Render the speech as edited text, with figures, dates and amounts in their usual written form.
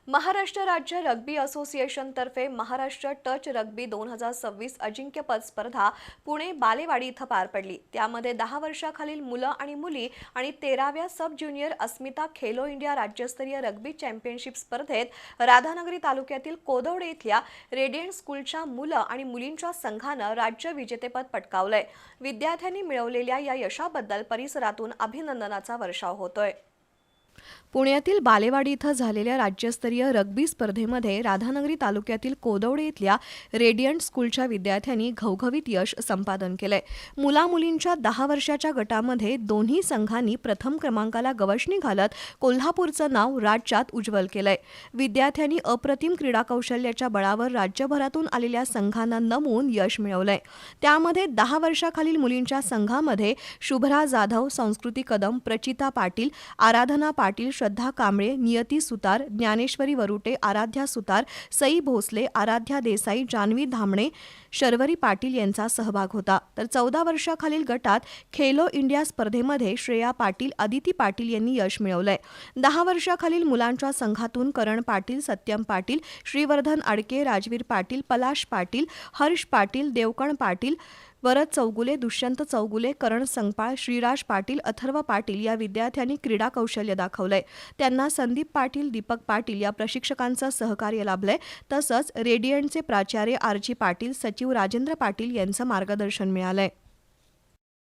महाराष्ट्र राज्य rugby असोसिएशनतर्फे Maharashtra touch rugby 2026 अजिंक्यपद स्पर्धा पुणे बालेवाडी इथं पार पडली। त्यामध्ये 10 वर्षाखालील मुलं आणि मुली आणि 13व्या सब ज्युनियर अस्मिता खेलो इंडिया राज्यस्तरीय रग्बी चॅम्पियनशिप स्पर्धेत राधानगरी तालुक्यातील कोदवडे इथल्या रेडियंट स्कूलच्या मुलं आणि मुलींच्या संघानं राज्य विजेतेपद पटकावलंय। विद्यार्थ्यांनी मिळवलेल्या या यशाबद्दल परिसरातून अभिनंदनाचा वर्षाव होतोय। पुण्यातील बालेवाडी इथं झालेल्या राज्यस्तरीय रग्बी स्पर्धेमध्ये राधानगरी तालुक्यातील कोदवडे इथल्या रेडियंट स्कूलच्या विद्यार्थ्यांनी घवघवीत यश संपादन केलंय। मुला-मुलींच्या 10 वर्षाच्या गटामध्ये दोन्ही संघांनी प्रथम क्रमांकाला गवसणी घालत कोल्हापूरचं नाव राज्यात उज्ज्वल केलंय। विद्यार्थ्यांनी अप्रतिम क्रीडा कौशल्याच्या बळावर राज्यभरातून आलेल्या संघांना नमवून यश मिळवलंय। त्यामध्ये 10 वर्षाखालील मुलींच्या संघामध्ये शुभ्रा जाधव, संस्कृती कदम, प्रचिता पाटील, आराधना पाटील, श्रद्धा कांबळे, नियती सुतार, ज्ञानेश्वरी वरुटे, आराध्या सुतार, सई भोसले, आराध्या देसाई, जान्हवी धामणे, शर्वरी पाटील यांचा सहभाग होता। तर 14 वर्षाखालील गटात खेलो इंडिया स्पर्धेमध्ये श्रेया पाटील, अदिती पाटील यांनी यश मिळवलंय। 10 वर्षाखालील मुलांच्या संघातून करण पाटील, सत्यम पाटील, श्रीवर्धन अडके, राजवीर पाटील, पलाश पाटील, हर्ष पाटील, देवकण पाटील, वरद चौगुले, दुष्यंत चौगुले, करण संगपाळ, श्रीराज पाटील, अथर्व पाटील या विद्यार्थ्यांनी क्रीडा कौशल्य दाखवलंय। त्यांना संदीप पाटील, दीपक पाटील या प्रशिक्षकांचं सहकार्य लाभलंय। तसंच रेडियंटचे प्राचार्य आरजी पाटील, सचिव राजेंद्र पाटील यांचं मार्गदर्शन मिळालंय।